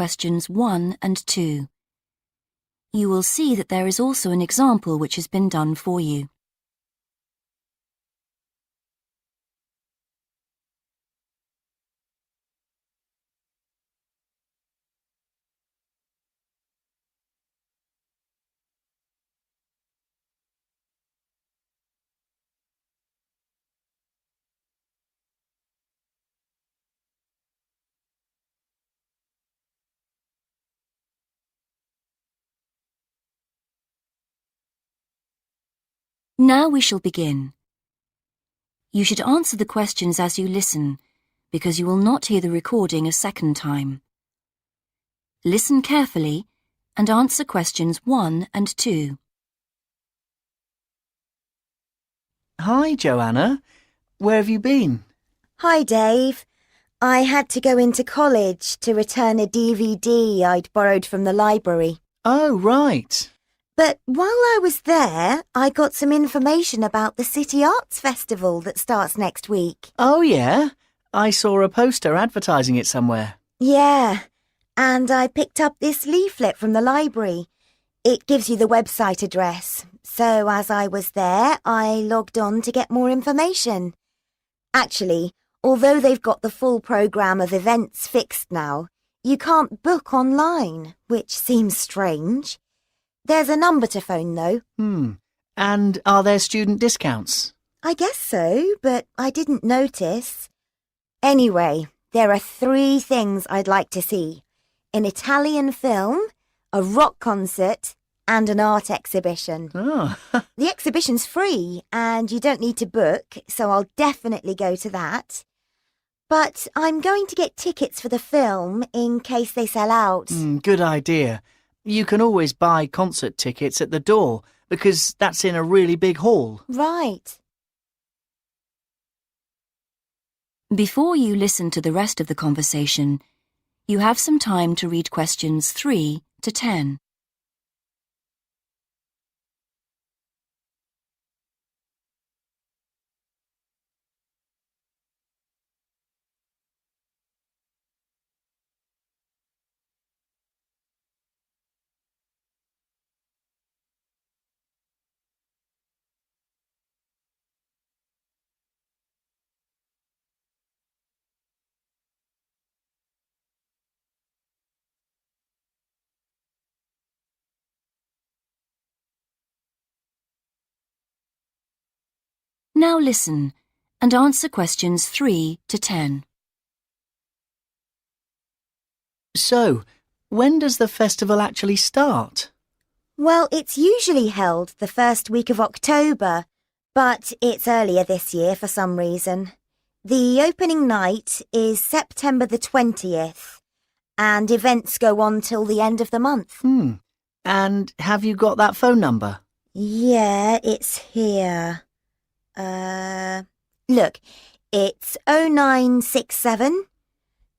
questions 1 and 2. You will see that there is also an example which has been done for you. Now we shall begin. You should answer the questions as you listen, because you will not hear the recording a second time. Listen carefully and answer questions 1 and 2. Hi, Joanna. Where have you been? Hi, Dave. I had to go into college to return a DVD I'd borrowed from the library. Oh, right. But while I was there, I got some information about the City Arts Festival that starts next week. Oh, yeah? I saw a poster advertising it somewhere. Yeah, and I picked up this leaflet from the library. It gives you the website address. So as I was there, I logged on to get more information. Actually, although they've got the full programme of events fixed now, you can't book online, which seems strange. There's a number to phone, though. And are there student discounts? I guess so, but I didn't notice. Anyway, there are 3 things I'd like to see. An Italian film, a rock concert, and an art exhibition. Oh. The exhibition's free, and you don't need to book, so I'll definitely go to that. But I'm going to get tickets for the film in case they sell out. Good idea. You can always buy concert tickets at the door, because that's in a really big hall. Right. Before you listen to the rest of the conversation, you have some time to read questions 3 to 10. Now listen and answer questions 3 to 10. So, when does the festival actually start? Well, it's usually held the first week of October, but it's earlier this year for some reason. The opening night is September the 20th, and events go on till the end of the month. And have you got that phone number? Yeah, it's here. Look, it's 0967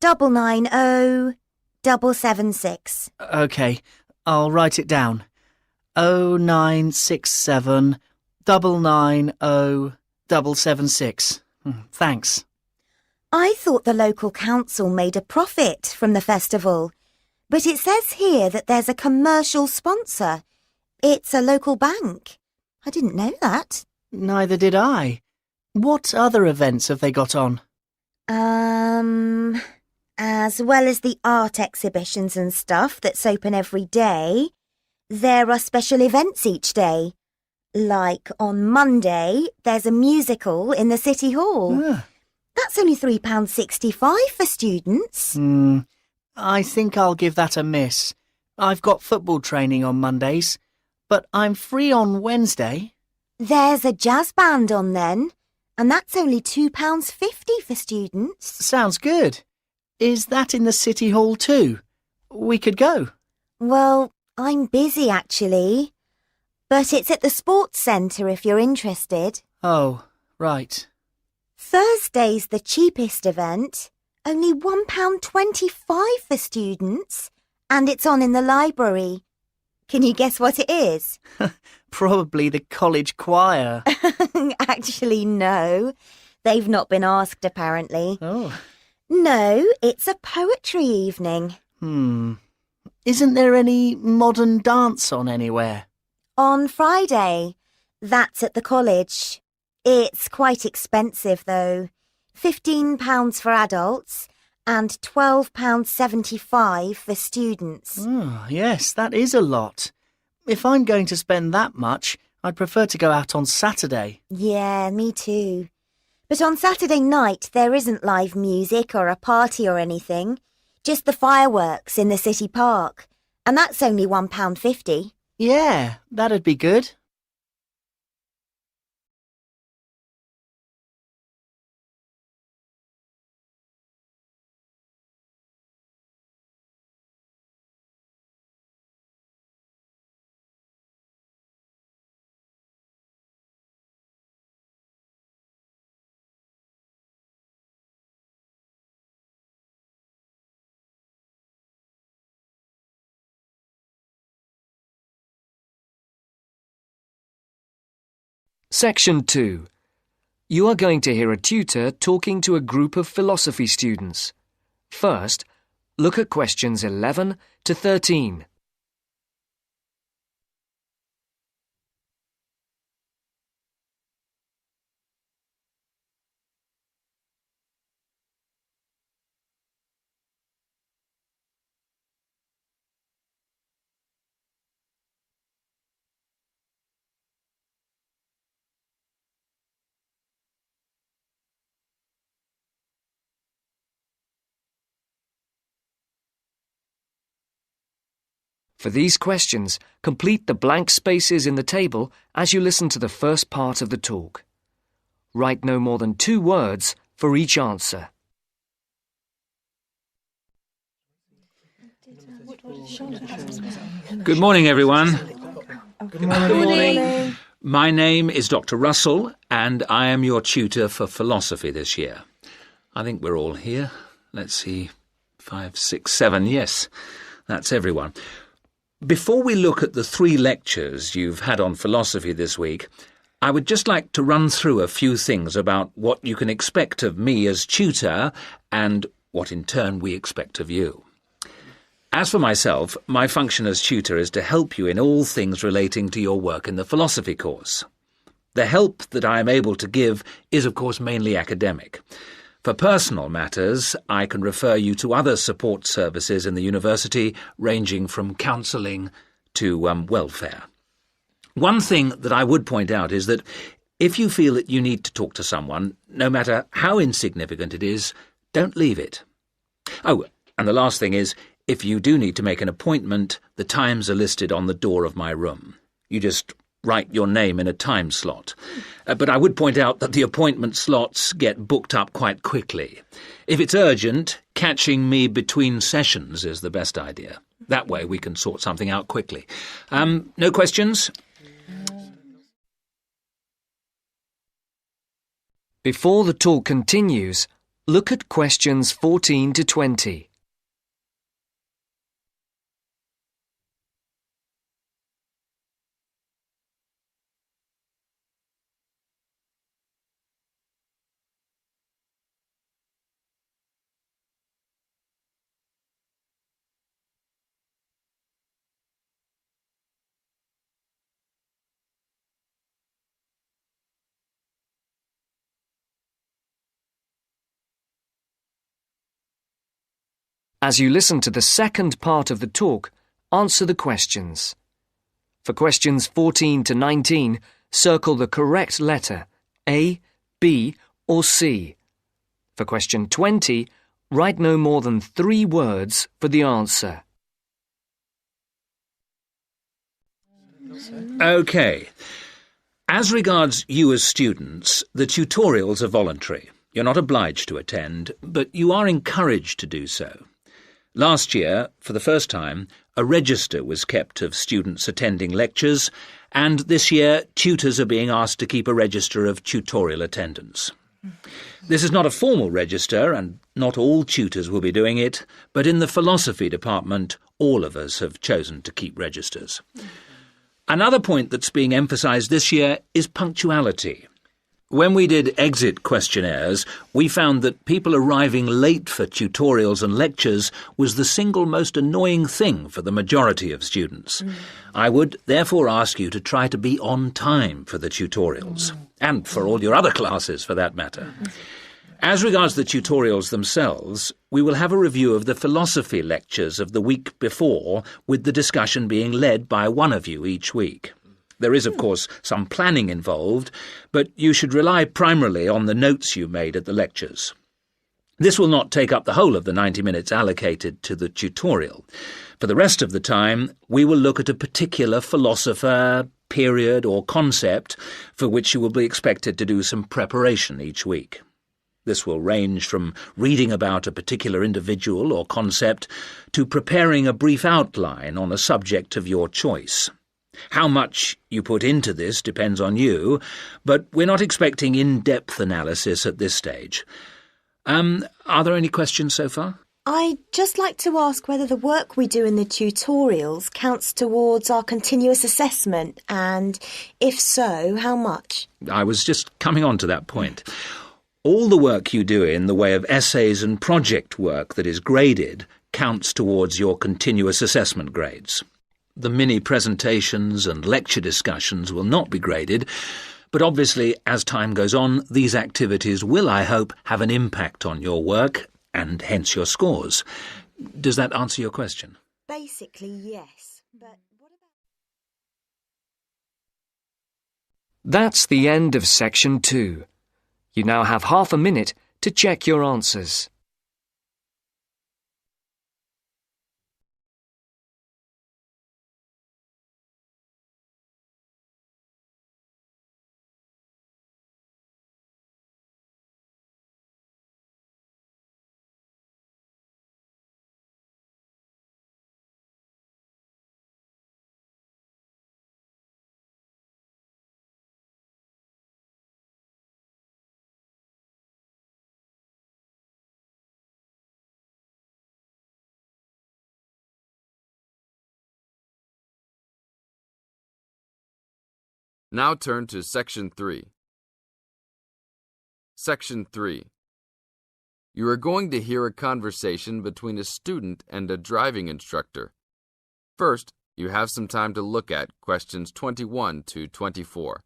990 776. OK, I'll write it down. 0967 990 776. Thanks. I thought the local council made a profit from the festival, but it says here that there's a commercial sponsor. It's a local bank. I didn't know that. Neither did I. What other events have they got on? As well as the art exhibitions and stuff that's open every day, there are special events each day. Like on Monday, there's a musical in the City Hall. That's only £3.65 for students. I think I'll give that a miss. I've got football training on Mondays, but I'm free on Wednesday. There's a jazz band on then, and that's only £2.50 for students. Sounds good. Is that in the City Hall too? We could go. Well, I'm busy actually, but it's at the sports centre if you're interested. Oh, right. Thursday's the cheapest event, only £1.25 for students, and it's on in the library. Can you guess what it is? Probably the college choir. Actually, no. They've not been asked, apparently. Oh. No, it's a poetry evening. Isn't there any modern dance on anywhere? On Friday. That's at the college. It's quite expensive, though. £15 for adults and £12.75 for students. Oh, yes, that is a lot. If I'm going to spend that much, I'd prefer to go out on Saturday. Yeah, me too. But on Saturday night, there isn't live music or a party or anything. Just the fireworks in the city park. And that's only £1.50. Yeah, that'd be good. Section 2. You are going to hear a tutor talking to a group of philosophy students. First, look at questions 11 to 13. For these questions, complete the blank spaces in the table as you listen to the first part of the talk. Write no more than 2 words for each answer. Good morning, everyone. Good morning. My name is Dr. Russell, and I am your tutor for philosophy this year. I think we're all here. Let's see, 5, 6, 7. Yes, that's everyone. Before we look at the 3 lectures you've had on philosophy this week, I would just like to run through a few things about what you can expect of me as tutor and what in turn we expect of you. As for myself, my function as tutor is to help you in all things relating to your work in the philosophy course. The help that I am able to give is, of course, mainly academic. For personal matters, I can refer you to other support services in the university, ranging from counselling to welfare. One thing that I would point out is that if you feel that you need to talk to someone, no matter how insignificant it is, don't leave it. Oh, and the last thing is, if you do need to make an appointment, the times are listed on the door of my room. You just write your name in a time slot. But I would point out that the appointment slots get booked up quite quickly. If it's urgent, catching me between sessions is the best idea. That way we can sort something out quickly. No questions? Before the talk continues, look at questions 14 to 20. As you listen to the second part of the talk, answer the questions. For questions 14 to 19, circle the correct letter, A, B, or C. For question 20, write no more than 3 words for the answer. OK. As regards you as students, the tutorials are voluntary. You're not obliged to attend, but you are encouraged to do so. Last year, for the first time, a register was kept of students attending lectures, and this year tutors are being asked to keep a register of tutorial attendance. This is not a formal register, and not all tutors will be doing it, but in the philosophy department, all of us have chosen to keep registers. Another point that's being emphasised this year is punctuality. When we did exit questionnaires, we found that people arriving late for tutorials and lectures was the single most annoying thing for the majority of students. I would therefore ask you to try to be on time for the tutorials, and for all your other classes for that matter. As regards the tutorials themselves, we will have a review of the philosophy lectures of the week before, with the discussion being led by one of you each week. There is, of course, some planning involved, but you should rely primarily on the notes you made at the lectures. This will not take up the whole of the 90 minutes allocated to the tutorial. For the rest of the time, we will look at a particular philosopher, period or concept for which you will be expected to do some preparation each week. This will range from reading about a particular individual or concept to preparing a brief outline on a subject of your choice. How much you put into this depends on you, but we're not expecting in-depth analysis at this stage. Are there any questions so far? I'd just like to ask whether the work we do in the tutorials counts towards our continuous assessment, and if so, how much? I was just coming on to that point. All the work you do in the way of essays and project work that is graded counts towards your continuous assessment grades. The mini-presentations and lecture discussions will not be graded, but obviously, as time goes on, these activities will, I hope, have an impact on your work, and hence your scores. Does that answer your question? Basically, yes, but what about... That's the end of Section 2. You now have half a minute to check your answers. Now turn to Section 3. Section 3. You are going to hear a conversation between a student and a driving instructor. First, you have some time to look at questions 21 to 24.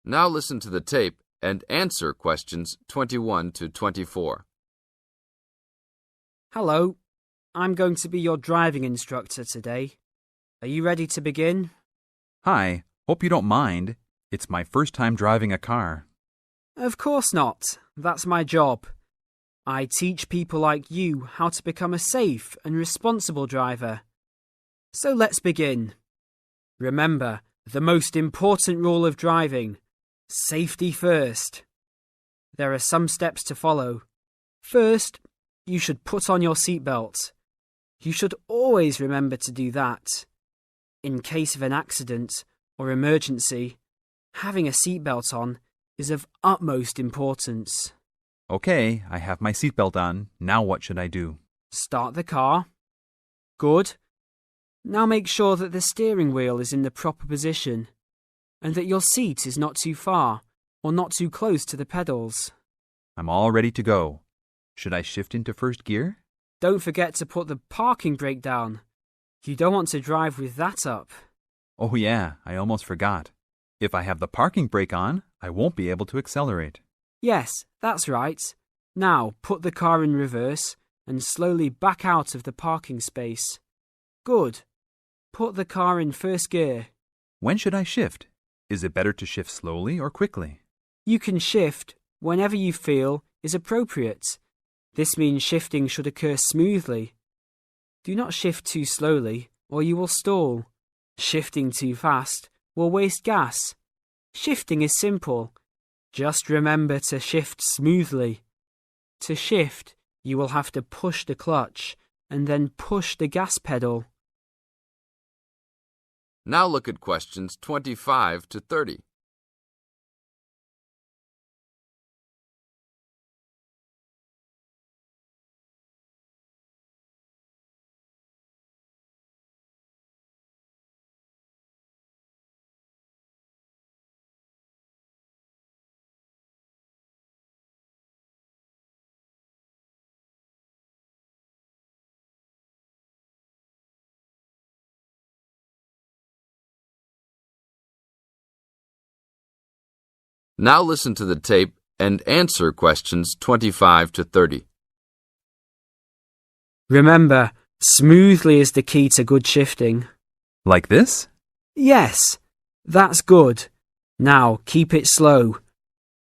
Now listen to the tape and answer questions 21 to 24. Hello, I'm going to be your driving instructor today. Are you ready to begin? Hi, hope you don't mind. It's my first time driving a car. Of course not. That's my job. I teach people like you how to become a safe and responsible driver. So let's begin. Remember, the most important rule of driving: safety first. There are some steps to follow. First, you should put on your seatbelt. You should always remember to do that. In case of an accident or emergency, having a seatbelt on is of utmost importance. Okay, I have my seatbelt on. Now what should I do? Start the car. Good. Now make sure that the steering wheel is in the proper position and that your seat is not too far or not too close to the pedals. I'm all ready to go. Should I shift into first gear? Don't forget to put the parking brake down. You don't want to drive with that up. Oh yeah, I almost forgot. If I have the parking brake on, I won't be able to accelerate. Yes, that's right. Now put the car in reverse and slowly back out of the parking space. Good. Put the car in first gear. When should I shift? Is it better to shift slowly or quickly? You can shift whenever you feel is appropriate. This means shifting should occur smoothly. Do not shift too slowly or you will stall. Shifting too fast will waste gas. Shifting is simple. Just remember to shift smoothly. To shift, you will have to push the clutch and then push the gas pedal. Now look at questions 25 to 30. Now listen to the tape and answer questions 25 to 30. Remember, smoothly is the key to good shifting. Like this? Yes, that's good. Now keep it slow.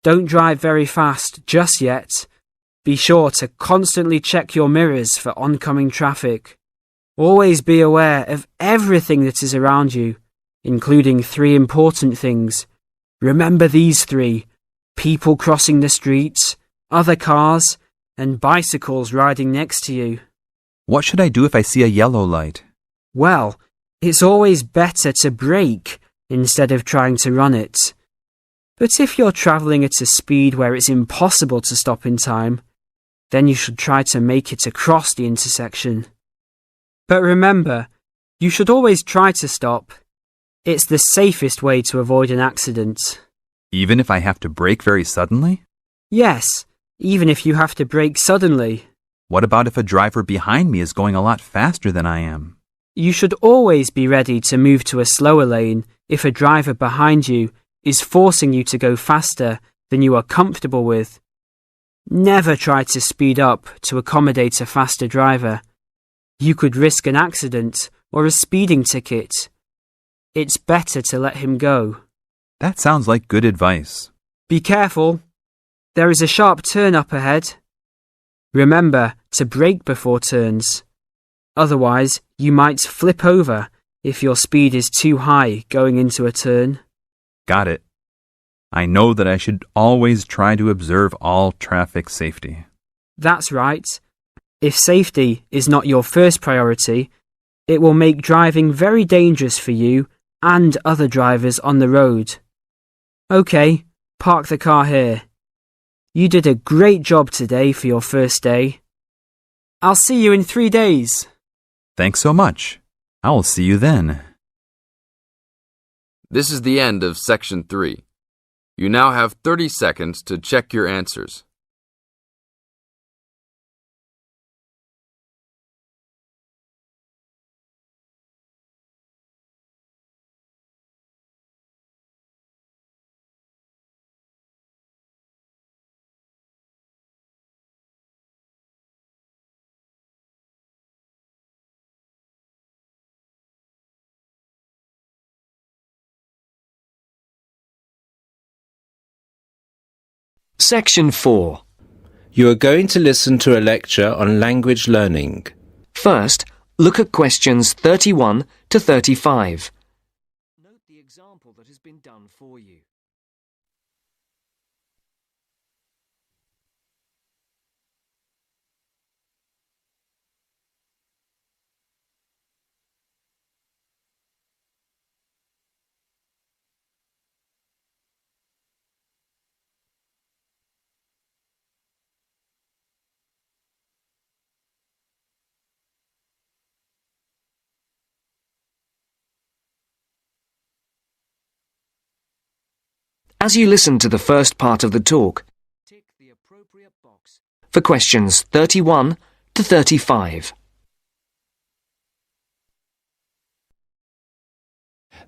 Don't drive very fast just yet. Be sure to constantly check your mirrors for oncoming traffic. Always be aware of everything that is around you, including 3 important things. Remember these 3: people crossing the streets, other cars, and bicycles riding next to you. What should I do if I see a yellow light? Well, it's always better to brake instead of trying to run it. But if you're travelling at a speed where it's impossible to stop in time, then you should try to make it across the intersection. But remember, you should always try to stop. It's the safest way to avoid an accident. Even if I have to brake very suddenly? Yes, even if you have to brake suddenly. What about if a driver behind me is going a lot faster than I am? You should always be ready to move to a slower lane if a driver behind you is forcing you to go faster than you are comfortable with. Never try to speed up to accommodate a faster driver. You could risk an accident or a speeding ticket. It's better to let him go. That sounds like good advice. Be careful. There is a sharp turn up ahead. Remember to brake before turns. Otherwise, you might flip over if your speed is too high going into a turn. Got it. I know that I should always try to observe all traffic safety. That's right. If safety is not your first priority, it will make driving very dangerous for you and other drivers on the road. OK, park the car here. You did a great job today for your first day. I'll see you in 3 days. Thanks so much. I will see you then. This is the end of Section 3. You now have 30 seconds to check your answers. Section 4. You are going to listen to a lecture on language learning. First, look at questions 31 to 35. Note the example that has been done for you. As you listen to the first part of the talk, tick the appropriate box for questions 31 to 35.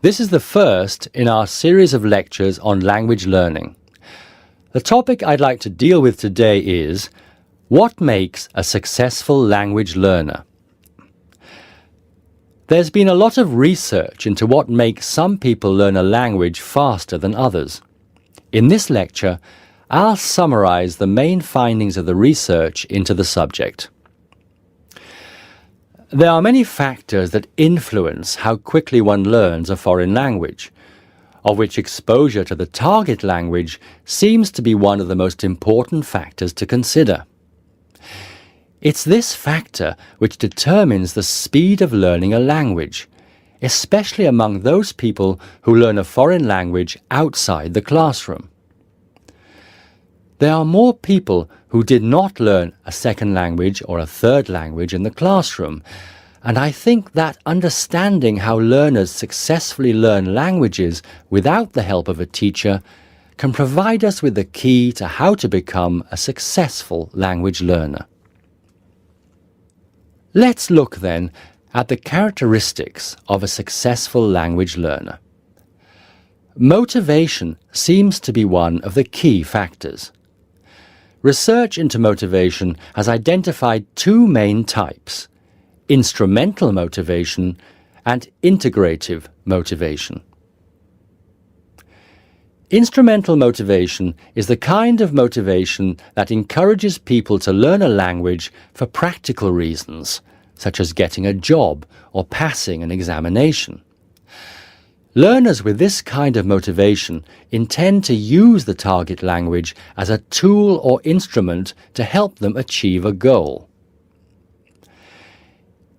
This is the first in our series of lectures on language learning. The topic I'd like to deal with today is what makes a successful language learner? There's been a lot of research into what makes some people learn a language faster than others. In this lecture, I'll summarize the main findings of the research into the subject. There are many factors that influence how quickly one learns a foreign language, of which exposure to the target language seems to be one of the most important factors to consider. It's this factor which determines the speed of learning a language, especially among those people who learn a foreign language outside the classroom. There are more people who did not learn a second language or a third language in the classroom, and I think that understanding how learners successfully learn languages without the help of a teacher can provide us with the key to how to become a successful language learner. Let's look then at the characteristics of a successful language learner. Motivation seems to be one of the key factors. Research into motivation has identified two main types: instrumental motivation and integrative motivation. Instrumental motivation is the kind of motivation that encourages people to learn a language for practical reasons, such as getting a job or passing an examination. Learners with this kind of motivation intend to use the target language as a tool or instrument to help them achieve a goal.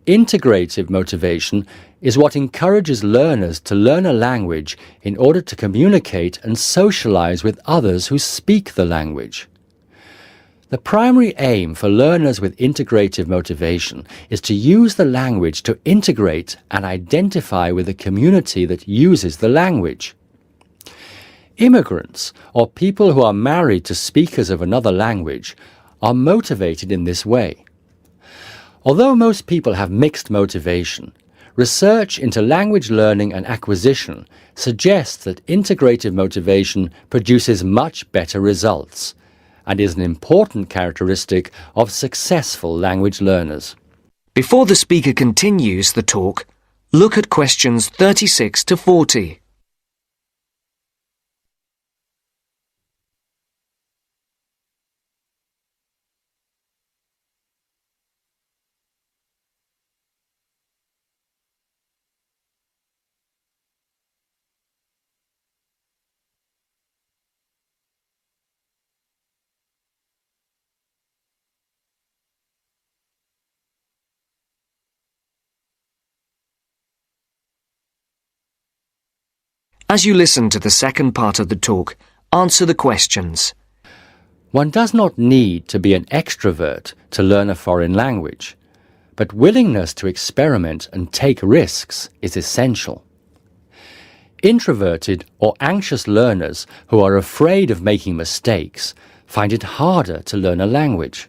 Integrative motivation is what encourages learners to learn a language in order to communicate and socialize with others who speak the language. The primary aim for learners with integrative motivation is to use the language to integrate and identify with the community that uses the language. Immigrants, or people who are married to speakers of another language, are motivated in this way. Although most people have mixed motivation, research into language learning and acquisition suggests that integrative motivation produces much better results and is an important characteristic of successful language learners. Before the speaker continues the talk, look at questions 36 to 40. As you listen to the second part of the talk, answer the questions. One does not need to be an extrovert to learn a foreign language, but willingness to experiment and take risks is essential. Introverted or anxious learners who are afraid of making mistakes find it harder to learn a language.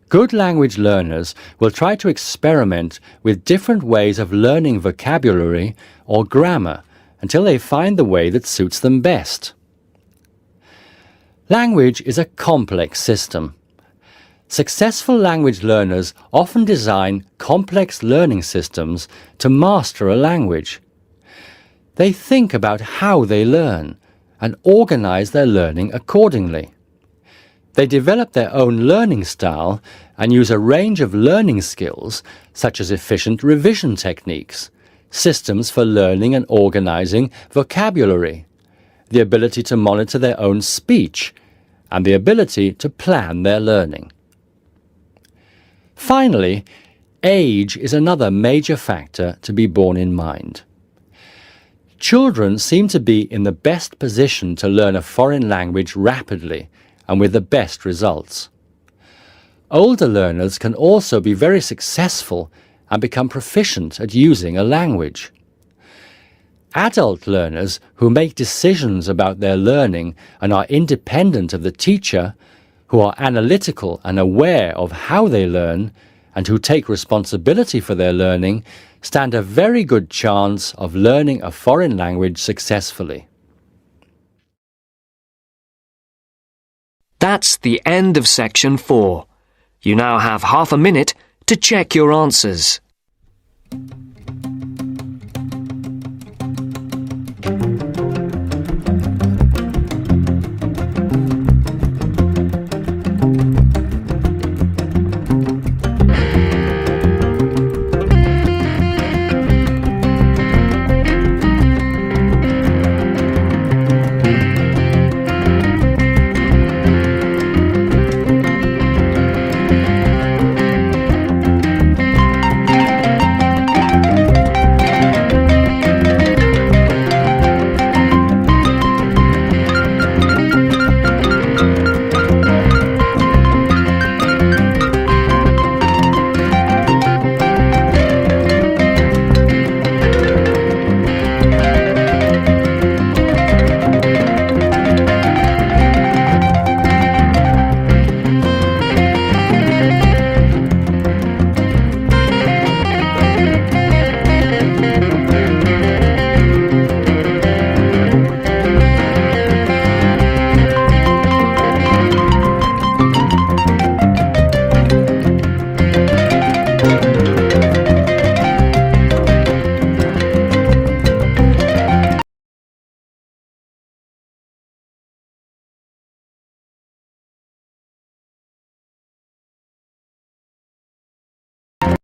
Good language learners will try to experiment with different ways of learning vocabulary or grammar until they find the way that suits them best. Language is a complex system. Successful language learners often design complex learning systems to master a language. They think about how they learn and organize their learning accordingly. They develop their own learning style and use a range of learning skills such as efficient revision techniques, systems for learning and organizing vocabulary, the ability to monitor their own speech, and the ability to plan their learning. Finally, age is another major factor to be borne in mind. Children seem to be in the best position to learn a foreign language rapidly and with the best results. Older learners can also be very successful and become proficient at using a language. Adult learners who make decisions about their learning and are independent of the teacher, who are analytical and aware of how they learn, and who take responsibility for their learning, stand a very good chance of learning a foreign language successfully. That's the end of section 4. You now have half a minute to check your answers.